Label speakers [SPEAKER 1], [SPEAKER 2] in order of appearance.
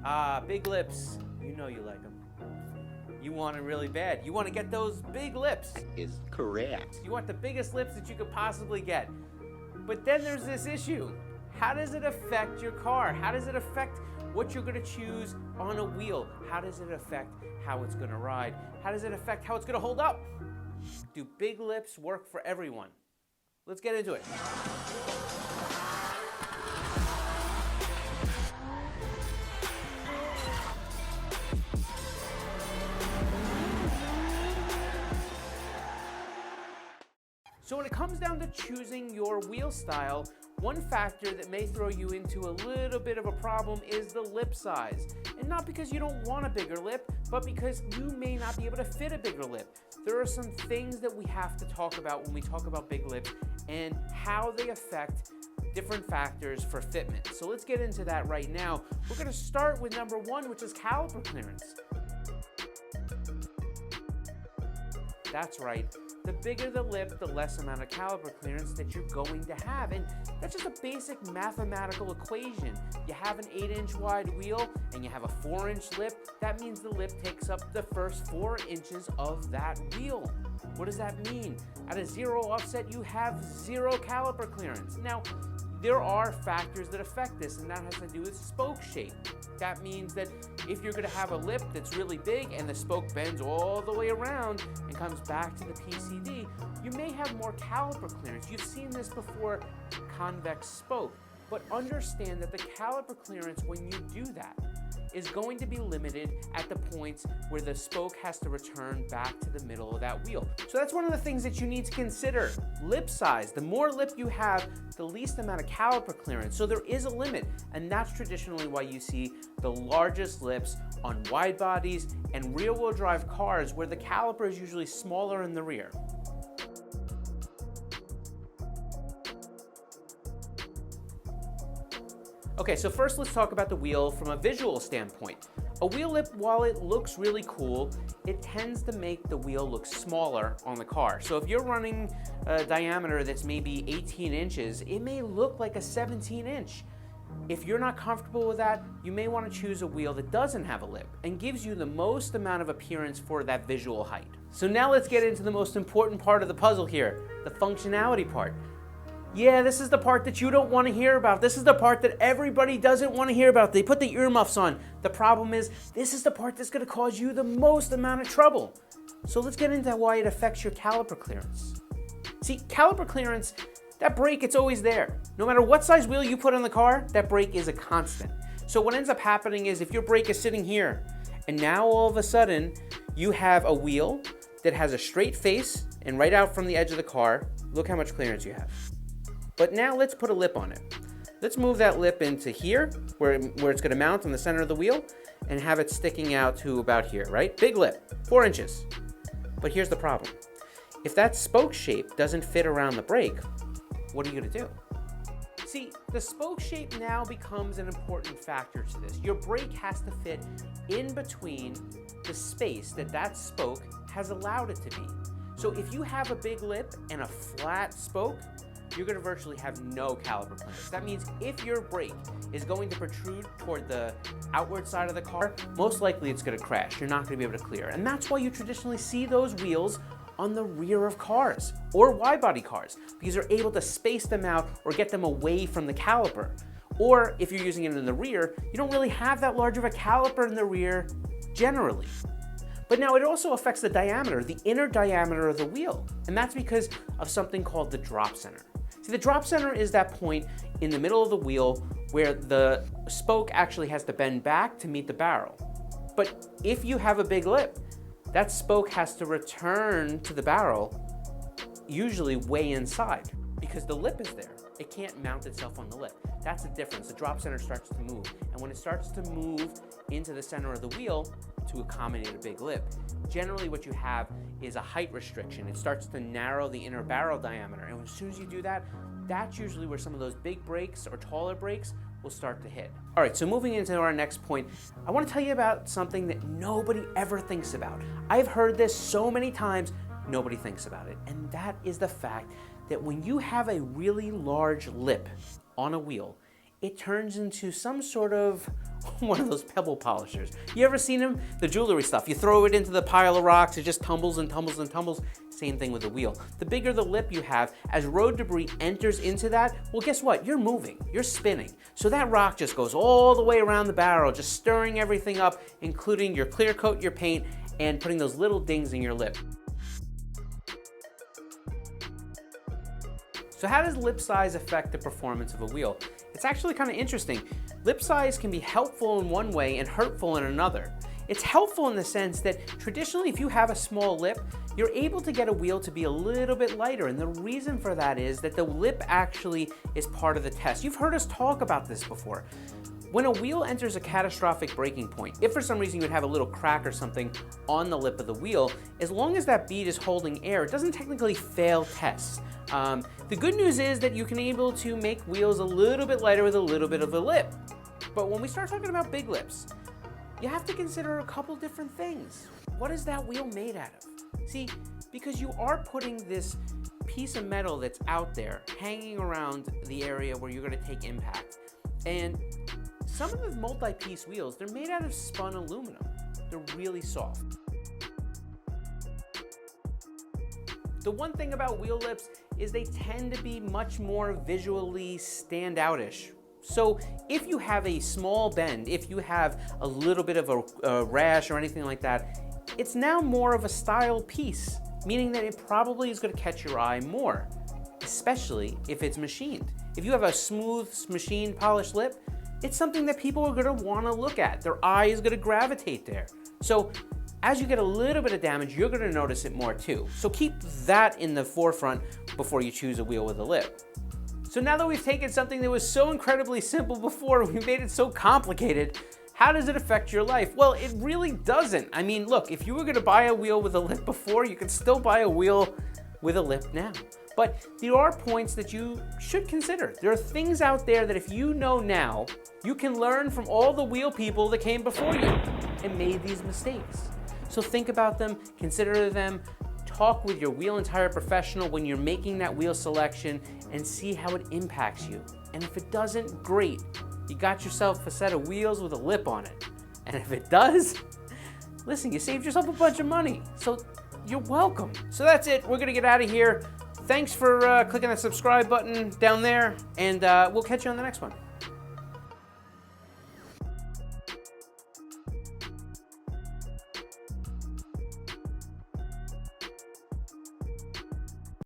[SPEAKER 1] Ah, big lips. You know you like them. You want it really bad. You want to get those big lips.
[SPEAKER 2] Is correct.
[SPEAKER 1] You want the biggest lips that you could possibly get. But then there's this issue. How does it affect your car? How does it affect what you're going to choose on a wheel? How does it affect how it's going to ride? How does it affect how it's going to hold up? Do big lips work for everyone? Let's get into it. So when it comes down to choosing your wheel style, one factor that may throw you into a little bit of a problem is the lip size. And not because you don't want a bigger lip, but because you may not be able to fit a bigger lip. There are some things that we have to talk about when we talk about big lips and how they affect different factors for fitment. So let's get into that right now. We're going to start with number one, which is caliper clearance. That's right. The bigger the lip, the less amount of caliper clearance that you're going to have. And that's just a basic mathematical equation. You have an 8-inch wide wheel and you have a 4-inch lip. That means the lip takes up the first 4 inches of that wheel. What does that mean? At a 0 offset, you have 0 caliper clearance. Now, there are factors that affect this, and that has to do with spoke shape. That means that if you're going to have a lip that's really big and the spoke bends all the way around and comes back to the PCD, you may have more caliper clearance. You've seen this before, convex spoke. But understand that the caliper clearance, when you do that, is going to be limited at the points where the spoke has to return back to the middle of that wheel. So that's one of the things that you need to consider. Lip size. The more lip you have, the least amount of caliper clearance. So there is a limit, and that's traditionally why you see the largest lips on wide bodies and rear-wheel drive cars where the caliper is usually smaller in the rear. Okay, so first let's talk about the wheel from a visual standpoint. A wheel lip, while it looks really cool, it tends to make the wheel look smaller on the car. So if you're running a diameter that's maybe 18 inches, it may look like a 17-inch. If you're not comfortable with that, you may want to choose a wheel that doesn't have a lip and gives you the most amount of appearance for that visual height. So now let's get into the most important part of the puzzle here, the functionality part. Yeah, this is the part that you don't want to hear about. This is the part that everybody doesn't want to hear about. They put the earmuffs on. The problem is, this is the part that's going to cause you the most amount of trouble. So let's get into why it affects your caliper clearance. See, caliper clearance, that brake, it's always there. No matter what size wheel you put on the car, that brake is a constant. So what ends up happening is if your brake is sitting here, and now all of a sudden, you have a wheel that has a straight face, and right out from the edge of the car, look how much clearance you have. But now let's put a lip on it. Let's move that lip into here, where it's gonna mount on the center of the wheel, and have it sticking out to about here, right? Big lip, 4 inches. But here's the problem. If that spoke shape doesn't fit around the brake, what are you gonna do? See, the spoke shape now becomes an important factor to this. Your brake has to fit in between the space that spoke has allowed it to be. So if you have a big lip and a flat spoke, you're going to virtually have no caliper clearance. That means if your brake is going to protrude toward the outward side of the car, most likely it's going to crash. You're not going to be able to clear. And that's why you traditionally see those wheels on the rear of cars or wide body cars, because they're able to space them out or get them away from the caliper. Or if you're using it in the rear, you don't really have that large of a caliper in the rear generally. But now it also affects the diameter, the inner diameter of the wheel. And that's because of something called the drop center. See, the drop center is that point in the middle of the wheel where the spoke actually has to bend back to meet the barrel. But if you have a big lip, that spoke has to return to the barrel, usually way inside, because the lip is there. It can't mount itself on the lip. That's the difference. The drop center starts to move. And when it starts to move into the center of the wheel to accommodate a big lip, generally what you have is a height restriction. It starts to narrow the inner barrel diameter. And as soon as you do that, that's usually where some of those big brakes or taller brakes will start to hit. All right, so moving into our next point, I want to tell you about something that nobody ever thinks about. I've heard this so many times, nobody thinks about it. And that is the fact that when you have a really large lip on a wheel, it turns into some sort of one of those pebble polishers. You ever seen them? The jewelry stuff. You throw it into the pile of rocks, it just tumbles and tumbles and tumbles. Same thing with the wheel. The bigger the lip you have, as road debris enters into that, well, guess what? You're moving, you're spinning. So that rock just goes all the way around the barrel, just stirring everything up, including your clear coat, your paint, and putting those little dings in your lip. So how does lip size affect the performance of a wheel? It's actually kind of interesting. Lip size can be helpful in one way and hurtful in another. It's helpful in the sense that traditionally, if you have a small lip, you're able to get a wheel to be a little bit lighter. And the reason for that is that the lip actually is part of the test. You've heard us talk about this before. When a wheel enters a catastrophic breaking point, if for some reason you would have a little crack or something on the lip of the wheel, as long as that bead is holding air, it doesn't technically fail tests. The good news is that you can be able to make wheels a little bit lighter with a little bit of a lip. But when we start talking about big lips, you have to consider a couple different things. What is that wheel made out of? See, because you are putting this piece of metal that's out there hanging around the area where you're going to take impact. And some of the multi-piece wheels, they're made out of spun aluminum. They're really soft. The one thing about wheel lips is they tend to be much more visually standout-ish. So if you have a small bend, if you have a little bit of a rash or anything like that, it's now more of a style piece, meaning that it probably is going to catch your eye more, especially if it's machined. If you have a smooth, machined, polished lip, it's something that people are going to want to look at. Their eye is going to gravitate there. So as you get a little bit of damage, you're going to notice it more too. So keep that in the forefront before you choose a wheel with a lip. So now that we've taken something that was so incredibly simple before, we made it so complicated, how does it affect your life? Well, it really doesn't. I mean, look, if you were going to buy a wheel with a lip before, you could still buy a wheel with a lip now. But there are points that you should consider. There are things out there that if you know now, you can learn from all the wheel people that came before you and made these mistakes. So think about them, consider them, talk with your wheel and tire professional when you're making that wheel selection and see how it impacts you. And if it doesn't, great. You got yourself a set of wheels with a lip on it. And if it does, listen, you saved yourself a bunch of money. So you're welcome. So that's it. We're gonna get out of here. Thanks for clicking that subscribe button down there, and we'll catch you on the next one.